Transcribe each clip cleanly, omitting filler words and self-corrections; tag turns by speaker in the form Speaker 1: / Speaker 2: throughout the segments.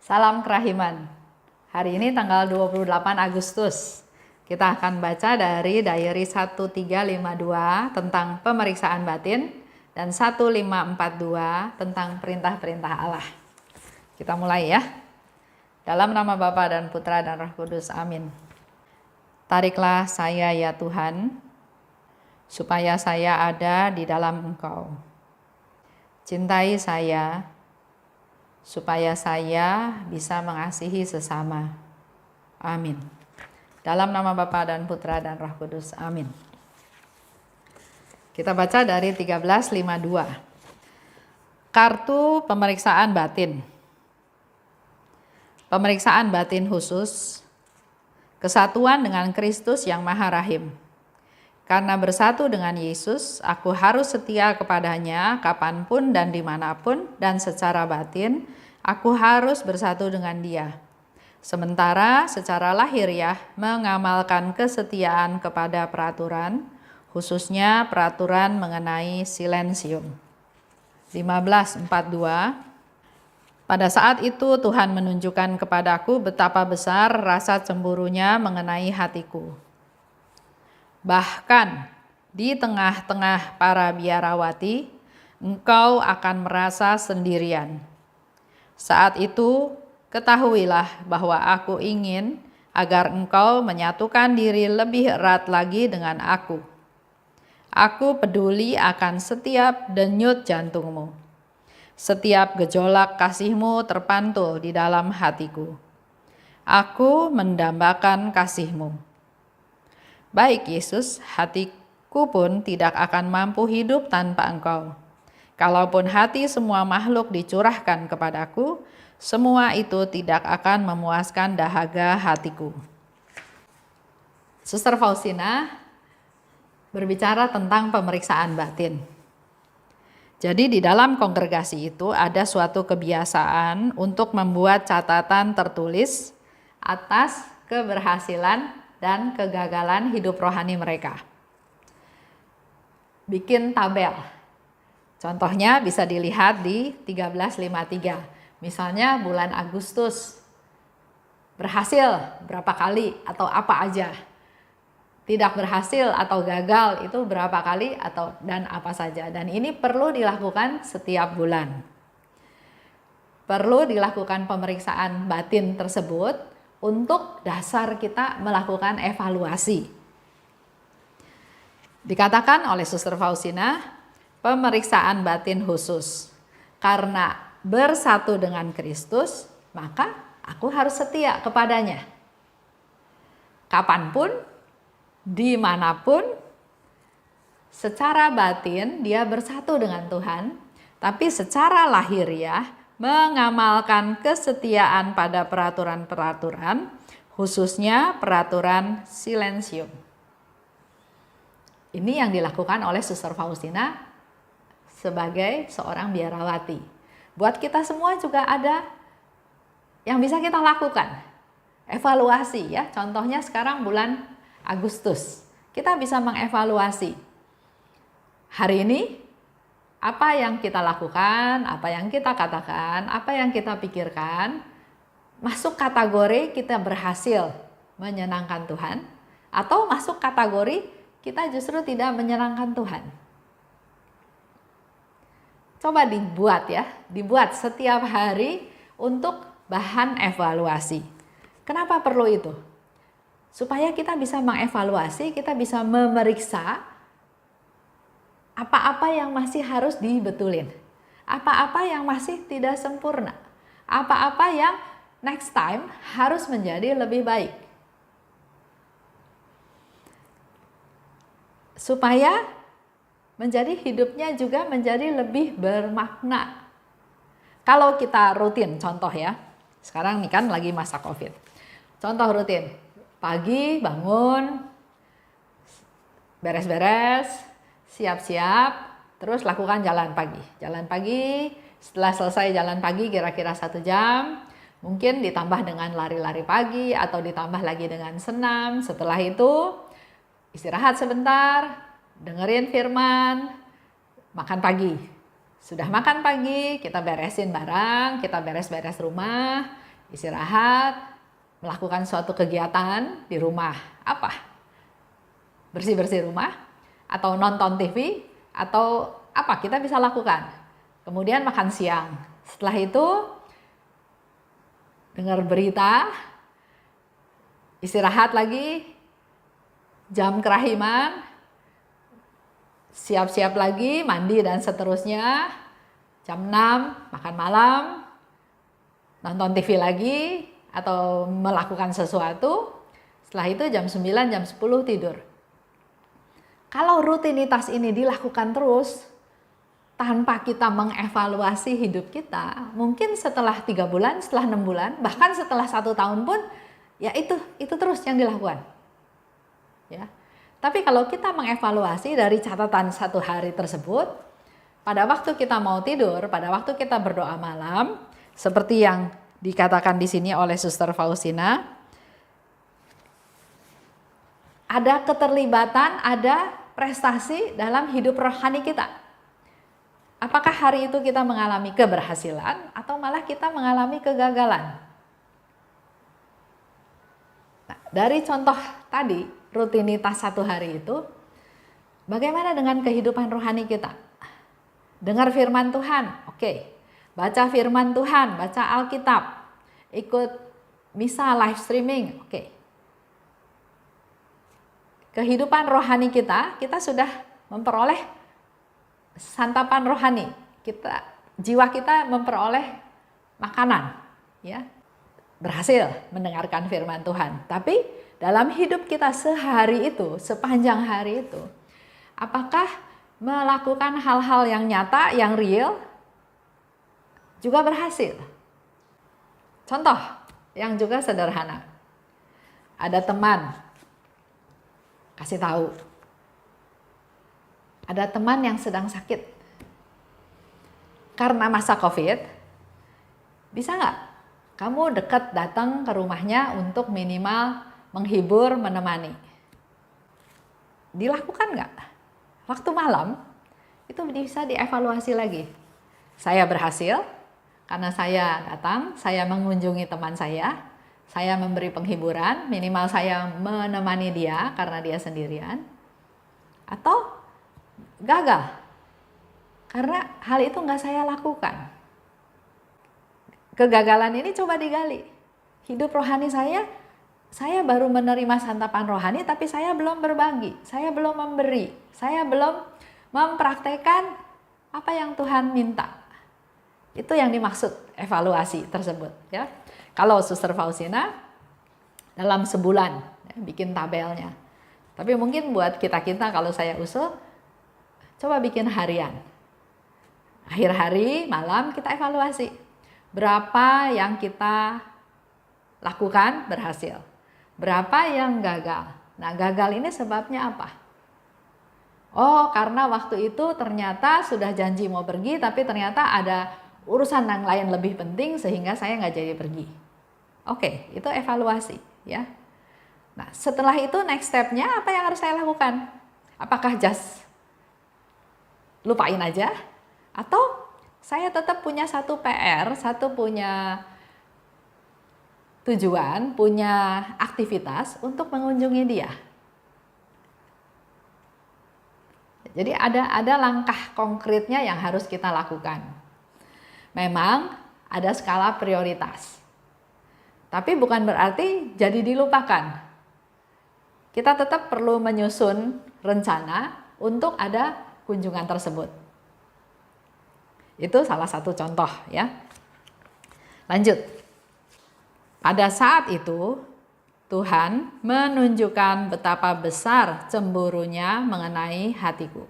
Speaker 1: Salam kerahiman. Hari ini tanggal 28 Agustus. Kita akan baca dari diary 1352 tentang pemeriksaan batin dan 1542 tentang perintah-perintah Allah. Kita mulai ya. Dalam nama Bapa dan Putra dan Roh Kudus. Amin. Tariklah saya ya Tuhan, supaya saya ada di dalam Engkau. Cintai saya, supaya saya bisa mengasihi sesama. Amin. Dalam nama Bapa dan Putra dan Roh Kudus. Amin. Kita baca dari 1352. Kartu pemeriksaan batin. Pemeriksaan batin khusus. Kesatuan dengan Kristus yang Maha Rahim. Karena bersatu dengan Yesus, aku harus setia kepadanya kapanpun dan dimanapun, dan secara batin, aku harus bersatu dengan Dia. Sementara secara lahiriah mengamalkan kesetiaan kepada peraturan, khususnya peraturan mengenai silensium. 1542. Pada saat itu Tuhan menunjukkan kepadaku betapa besar rasa cemburunya mengenai hatiku. Bahkan di tengah-tengah para biarawati, engkau akan merasa sendirian. Saat itu, ketahuilah bahwa aku ingin agar engkau menyatukan diri lebih erat lagi dengan aku. Aku peduli akan setiap denyut jantungmu. Setiap gejolak kasihmu terpantul di dalam hatiku. Aku mendambakan kasihmu. Baik Yesus, hatiku pun tidak akan mampu hidup tanpa Engkau. Kalaupun hati semua makhluk dicurahkan kepadaku, semua itu tidak akan memuaskan dahaga hatiku. Suster Faustina berbicara tentang pemeriksaan batin. Jadi di dalam kongregasi itu ada suatu kebiasaan untuk membuat catatan tertulis atas keberhasilan dan kegagalan hidup rohani mereka. Bikin tabel. Contohnya bisa dilihat di 1353. Misalnya bulan Agustus berhasil berapa kali atau apa aja. Tidak berhasil atau gagal itu berapa kali atau dan apa saja. Dan ini perlu dilakukan setiap bulan. Perlu dilakukan pemeriksaan batin tersebut untuk dasar kita melakukan evaluasi. Dikatakan oleh Suster Faustina, pemeriksaan batin khusus. Karena bersatu dengan Kristus, maka aku harus setia kepadanya. Kapanpun, dimanapun, secara batin dia bersatu dengan Tuhan, tapi secara lahiriah mengamalkan kesetiaan pada peraturan-peraturan, khususnya peraturan silensium. Ini yang dilakukan oleh Suster Faustina sebagai seorang biarawati. Buat kita semua juga ada yang bisa kita lakukan. Evaluasi ya, contohnya sekarang bulan Agustus. Kita bisa mengevaluasi. Hari ini apa yang kita lakukan, apa yang kita katakan, apa yang kita pikirkan, masuk kategori kita berhasil menyenangkan Tuhan, atau masuk kategori kita justru tidak menyenangkan Tuhan. Coba dibuat setiap hari untuk bahan evaluasi. Kenapa perlu itu? Supaya kita bisa mengevaluasi, kita bisa memeriksa apa-apa yang masih harus dibetulin, apa-apa yang masih tidak sempurna, apa-apa yang next time harus menjadi lebih baik. Supaya menjadi hidupnya juga menjadi lebih bermakna. Kalau kita rutin, contoh ya, sekarang nih kan lagi masa COVID. Contoh rutin, pagi bangun, beres-beres, siap-siap, terus lakukan jalan pagi. Jalan pagi, setelah selesai jalan pagi kira-kira 1 jam, mungkin ditambah dengan lari-lari pagi atau ditambah lagi dengan senam. Setelah itu istirahat sebentar, dengerin firman, makan pagi. Sudah makan pagi, kita beresin barang, kita beres-beres rumah, Istirahat, melakukan suatu kegiatan di rumah. Apa? Bersih-bersih rumah, atau nonton TV, atau apa kita bisa lakukan. Kemudian makan siang. Setelah itu dengar berita, istirahat lagi, jam kerahiman, siap-siap lagi, mandi dan seterusnya. Jam 6 makan malam, nonton TV lagi, atau melakukan sesuatu. Setelah itu jam 9, jam 10 tidur. Kalau rutinitas ini dilakukan terus, tanpa kita mengevaluasi hidup kita, mungkin setelah 3 bulan, setelah 6 bulan, bahkan setelah 1 tahun pun, ya itu terus yang dilakukan. Ya. Tapi kalau kita mengevaluasi dari catatan 1 hari tersebut, pada waktu kita mau tidur, pada waktu kita berdoa malam, seperti yang dikatakan di sini oleh Suster Faustina, ada keterlibatan, ada prestasi dalam hidup rohani kita. Apakah hari itu kita mengalami keberhasilan atau malah kita mengalami kegagalan? Nah, dari contoh tadi, rutinitas 1 hari itu, bagaimana dengan kehidupan rohani kita? Dengar firman Tuhan, oke. Baca firman Tuhan, baca Alkitab, ikut misa live streaming, oke. Kehidupan rohani kita sudah memperoleh santapan rohani. Jiwa kita memperoleh makanan, ya. Berhasil mendengarkan firman Tuhan. Tapi dalam hidup kita sehari itu, sepanjang hari itu, apakah melakukan hal-hal yang nyata, yang real, juga berhasil? Contoh yang juga sederhana. Ada teman, kasih tahu. Ada teman yang sedang sakit. Karena masa COVID, bisa nggak kamu dekat datang ke rumahnya untuk minimal menghibur, menemani? Dilakukan nggak? Waktu malam, itu bisa dievaluasi lagi. Saya berhasil, karena saya datang, saya mengunjungi teman saya memberi penghiburan, minimal saya menemani dia karena dia sendirian. Atau gagal, karena hal itu nggak saya lakukan. Kegagalan ini coba digali. Hidup rohani saya baru menerima santapan rohani, tapi saya belum berbagi, saya belum memberi, saya belum mempraktekkan apa yang Tuhan minta. Itu yang dimaksud evaluasi tersebut, ya. Kalau Suster Faustina dalam sebulan ya, bikin tabelnya. Tapi mungkin buat kita kalau saya usul, coba bikin harian. Akhir hari, malam kita evaluasi. Berapa yang kita lakukan berhasil? Berapa yang gagal? Nah, gagal ini sebabnya apa? Oh, karena waktu itu ternyata sudah janji mau pergi, tapi ternyata ada urusan yang lain lebih penting sehingga saya nggak jadi pergi. Oke, itu evaluasi, ya. Nah, setelah itu next step-nya apa yang harus saya lakukan? Apakah just lupain aja? Atau saya tetap punya satu PR, punya tujuan, punya aktivitas untuk mengunjungi dia? Jadi ada langkah konkretnya yang harus kita lakukan. Memang ada skala prioritas. Tapi bukan berarti jadi dilupakan. Kita tetap perlu menyusun rencana untuk ada kunjungan tersebut. Itu salah satu contoh, ya. Lanjut. Pada saat itu Tuhan menunjukkan betapa besar cemburunya mengenai hatiku.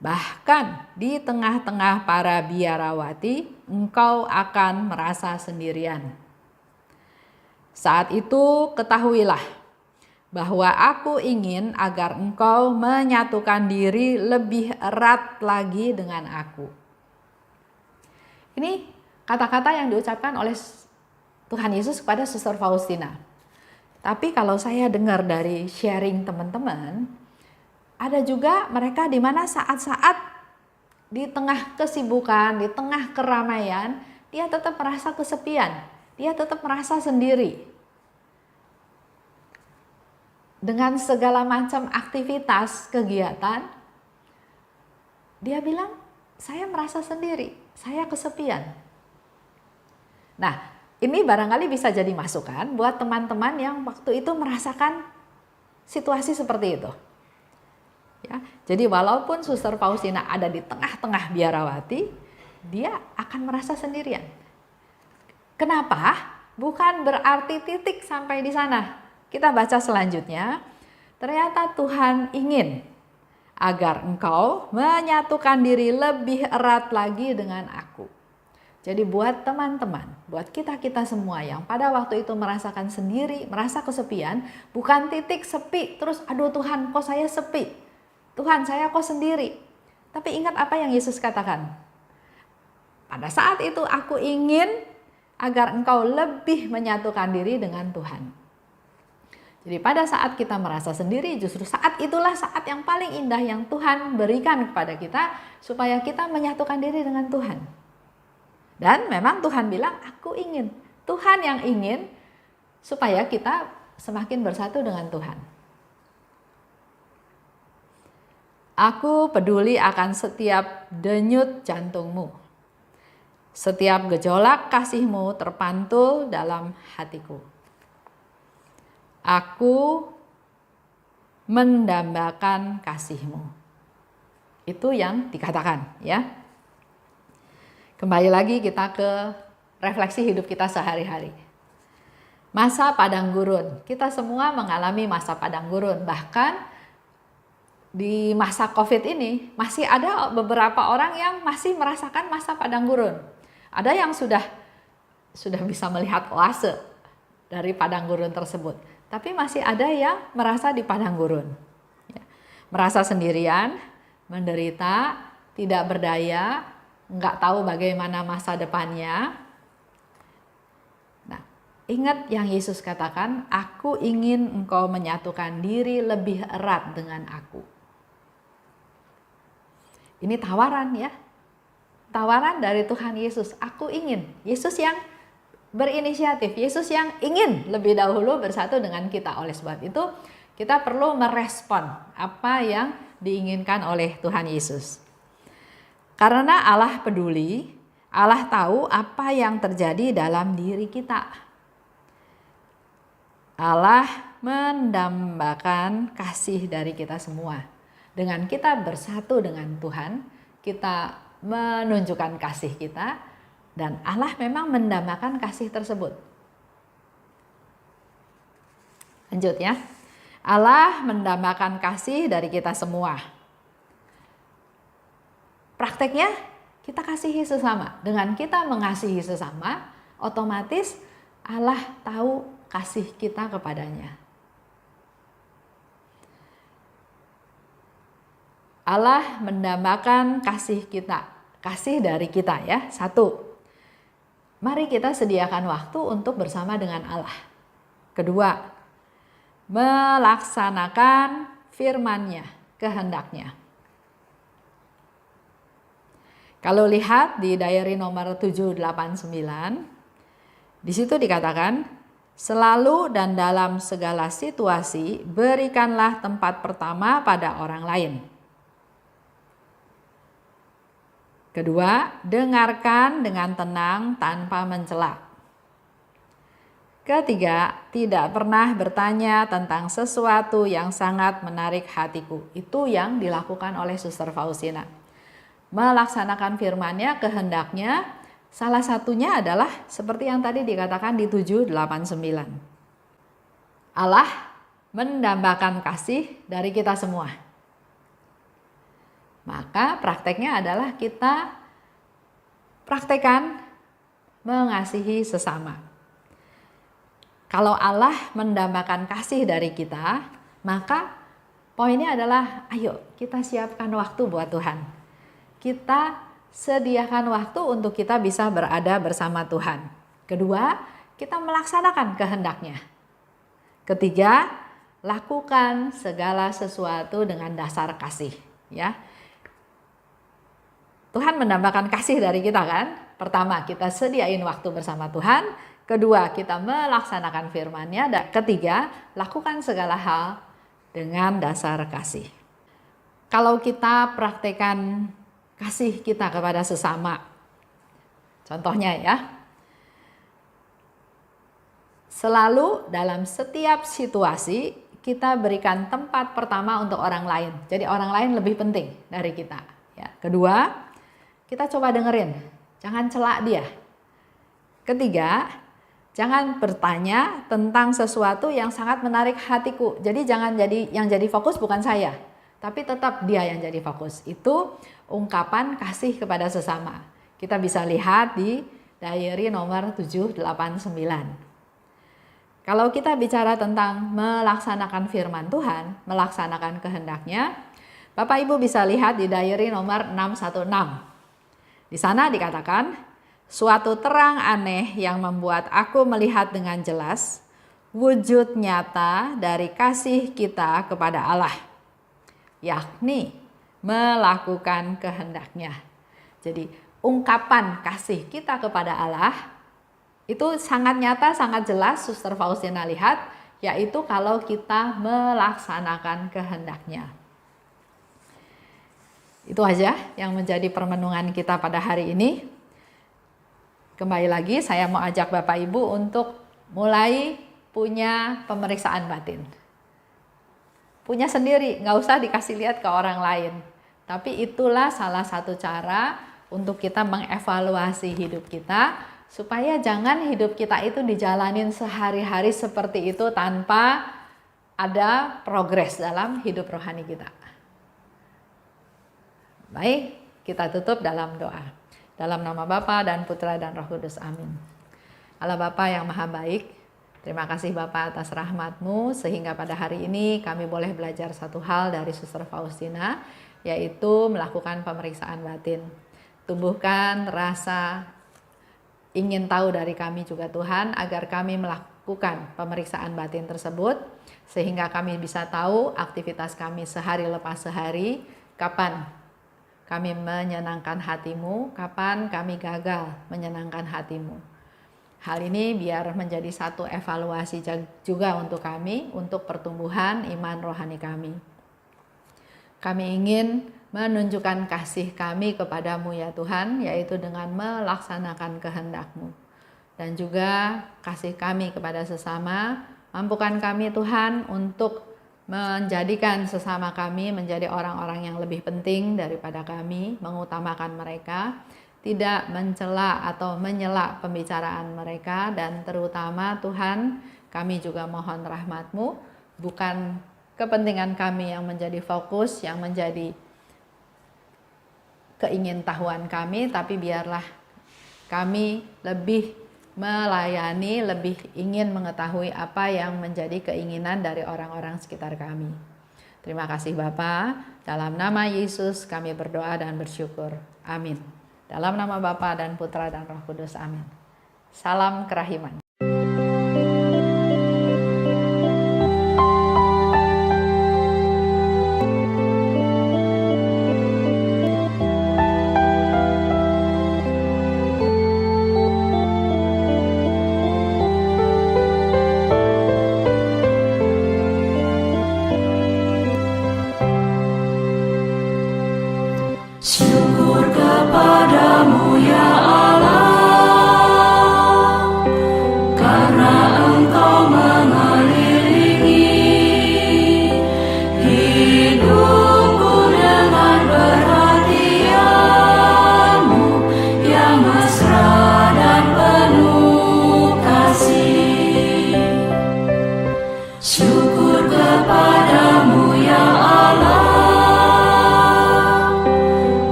Speaker 1: Bahkan di tengah-tengah para biarawati, engkau akan merasa sendirian. Saat itu ketahuilah bahwa aku ingin agar engkau menyatukan diri lebih erat lagi dengan aku. Ini kata-kata yang diucapkan oleh Tuhan Yesus kepada Suster Faustina. Tapi kalau saya dengar dari sharing teman-teman, ada juga mereka di mana saat-saat di tengah kesibukan, di tengah keramaian, dia tetap merasa kesepian, dia tetap merasa sendiri. Dengan segala macam aktivitas, kegiatan, dia bilang, saya merasa sendiri, saya kesepian. Nah, ini barangkali bisa jadi masukan buat teman-teman yang waktu itu merasakan situasi seperti itu. Ya, jadi walaupun Suster Faustina ada di tengah-tengah biarawati, dia akan merasa sendirian. Kenapa? Bukan berarti titik sampai di sana. Kita baca selanjutnya. Ternyata Tuhan ingin agar engkau menyatukan diri lebih erat lagi dengan aku. Jadi buat teman-teman, buat kita-kita semua yang pada waktu itu merasakan sendiri, merasa kesepian, bukan titik sepi, terus aduh Tuhan kok saya sepi, Tuhan saya kok sendiri. Tapi ingat apa yang Yesus katakan. Pada saat itu aku ingin agar engkau lebih menyatukan diri dengan Tuhan. Jadi pada saat kita merasa sendiri, justru saat itulah saat yang paling indah yang Tuhan berikan kepada kita supaya kita menyatukan diri dengan Tuhan. Dan memang Tuhan bilang, aku ingin. Tuhan yang ingin supaya kita semakin bersatu dengan Tuhan. Aku peduli akan setiap denyut jantungmu. Setiap gejolak kasihmu terpantul dalam hatiku. Aku mendambakan kasihmu. Itu yang dikatakan, ya. Kembali lagi kita ke refleksi hidup kita sehari-hari. Masa padang gurun. Kita semua mengalami masa padang gurun. Bahkan di masa COVID ini masih ada beberapa orang yang masih merasakan masa padang gurun. Ada yang sudah bisa melihat oase dari padang gurun tersebut. Tapi masih ada yang merasa di padang gurun. Ya. Merasa sendirian, menderita, tidak berdaya, nggak tahu bagaimana masa depannya. Nah, ingat yang Yesus katakan, aku ingin engkau menyatukan diri lebih erat dengan aku. Ini tawaran ya. Tawaran dari Tuhan Yesus. Aku ingin. Yesus yang berinisiatif. Yesus yang ingin lebih dahulu bersatu dengan kita. Oleh sebab itu, kita perlu merespon apa yang diinginkan oleh Tuhan Yesus. Karena Allah peduli, Allah tahu apa yang terjadi dalam diri kita. Allah mendambakan kasih dari kita semua. Dengan kita bersatu dengan Tuhan, kita menunjukkan kasih kita, dan Allah memang mendambakan kasih tersebut. Lanjut ya. Allah mendambakan kasih dari kita semua. Prakteknya kita kasihi sesama. Dengan kita mengasihi sesama, otomatis Allah tahu kasih kita kepadanya. Allah mendambakan kasih kita, kasih dari kita ya. 1. Mari kita sediakan waktu untuk bersama dengan Allah. 2. Melaksanakan firman-Nya, kehendak-Nya. Kalau lihat di diary nomor 789, di situ dikatakan, selalu dan dalam segala situasi berikanlah tempat pertama pada orang lain. 2, dengarkan dengan tenang tanpa mencela. 3, tidak pernah bertanya tentang sesuatu yang sangat menarik hatiku. Itu yang dilakukan oleh Suster Faustina. Melaksanakan firman-Nya, kehendak-Nya, salah satunya adalah seperti yang tadi dikatakan di 789. Allah mendambakan kasih dari kita semua. Maka prakteknya adalah kita praktekkan mengasihi sesama. Kalau Allah mendambakan kasih dari kita, maka poinnya adalah ayo kita siapkan waktu buat Tuhan. Kita sediakan waktu untuk kita bisa berada bersama Tuhan. 2, kita melaksanakan kehendak-Nya. 3, lakukan segala sesuatu dengan dasar kasih. Ya, Tuhan mendambakan kasih dari kita kan. pertama, kita sediain waktu bersama Tuhan. Kedua, kita melaksanakan firman-Nya. Dan ketiga, lakukan segala hal dengan dasar kasih. Kalau kita praktekkan kasih kita kepada sesama, contohnya ya, selalu dalam setiap situasi kita berikan tempat pertama untuk orang lain. Jadi orang lain lebih penting dari kita. Ya. Kedua, kita coba dengerin, jangan celak dia. Ketiga, jangan bertanya tentang sesuatu yang sangat menarik hatiku. Jadi jangan yang jadi fokus bukan saya, tapi tetap dia yang jadi fokus. Itu ungkapan kasih kepada sesama. Kita bisa lihat di diary nomor 789. Kalau kita bicara tentang melaksanakan firman Tuhan, melaksanakan kehendak-Nya, Bapak Ibu bisa lihat di diary nomor 616. Di sana dikatakan, suatu terang aneh yang membuat aku melihat dengan jelas wujud nyata dari kasih kita kepada Allah, yakni melakukan kehendak-Nya. Jadi ungkapan kasih kita kepada Allah itu sangat nyata, sangat jelas, Suster Faustina lihat, yaitu kalau kita melaksanakan kehendak-Nya. Itu aja yang menjadi permenungan kita pada hari ini. Kembali lagi saya mau ajak Bapak Ibu untuk mulai punya pemeriksaan batin. Punya sendiri, nggak usah dikasih lihat ke orang lain. Tapi itulah salah satu cara untuk kita mengevaluasi hidup kita, supaya jangan hidup kita itu dijalanin sehari-hari seperti itu tanpa ada progres dalam hidup rohani kita. Baik, kita tutup dalam doa. Dalam nama Bapa dan Putra dan Roh Kudus, amin. Allah Bapa yang maha baik, terima kasih Bapa atas rahmat-Mu sehingga pada hari ini kami boleh belajar satu hal dari Suster Faustina, yaitu melakukan pemeriksaan batin. Tumbuhkan rasa ingin tahu dari kami juga Tuhan, agar kami melakukan pemeriksaan batin tersebut, sehingga kami bisa tahu aktivitas kami sehari lepas sehari, kapan kami menyenangkan hati-Mu, kapan kami gagal menyenangkan hati-Mu. Hal ini biar menjadi satu evaluasi juga untuk kami, untuk pertumbuhan iman rohani kami. Kami ingin menunjukkan kasih kami kepadamu ya Tuhan, yaitu dengan melaksanakan kehendak-Mu. Dan juga kasih kami kepada sesama, mampukan kami Tuhan untuk menjadikan sesama kami menjadi orang-orang yang lebih penting daripada kami, mengutamakan mereka, tidak mencela atau menyela pembicaraan mereka, dan terutama Tuhan, kami juga mohon rahmat-Mu, bukan kepentingan kami yang menjadi fokus, yang menjadi keingintahuan kami, tapi biarlah kami lebih melayani, lebih ingin mengetahui apa yang menjadi keinginan dari orang-orang sekitar kami. Terima kasih Bapa, dalam nama Yesus kami berdoa dan bersyukur. Amin. Dalam nama Bapa dan Putra dan Roh Kudus, amin. Salam kerahiman.
Speaker 2: Syukur kepadamu ya Allah,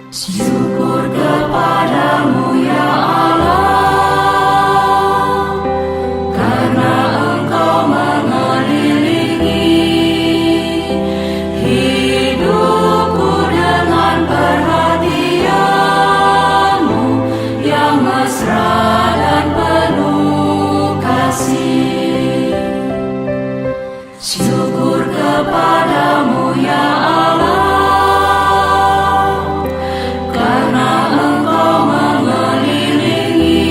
Speaker 2: Syukur kepadamu ya Allah, karena Engkau mengelilingi hidupku dengan perhatian-Mu yang mesra dan penuh kasih. Syukur kepadamu ya Allah, karena Engkau mengelilingi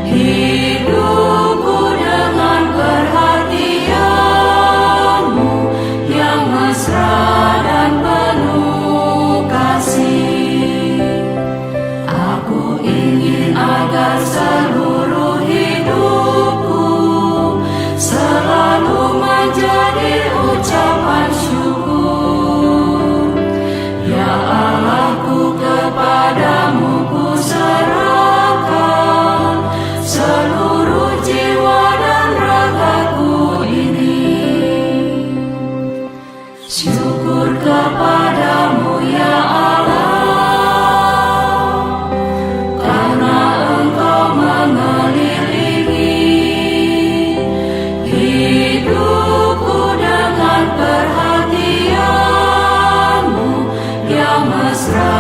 Speaker 2: hidupku dengan perhatian-Mu yang mesra dan penuh kasih. Aku ingin agar seluruh hidupku selalu menjadi ucapan syukur. Ya Allahku, kepadamu ku serahkan seluruh jiwa dan ragaku ini. Syukur kepadamu ya Allah, karena Engkau mengelilingi hidupku dengan perhatian-Mu yang mesra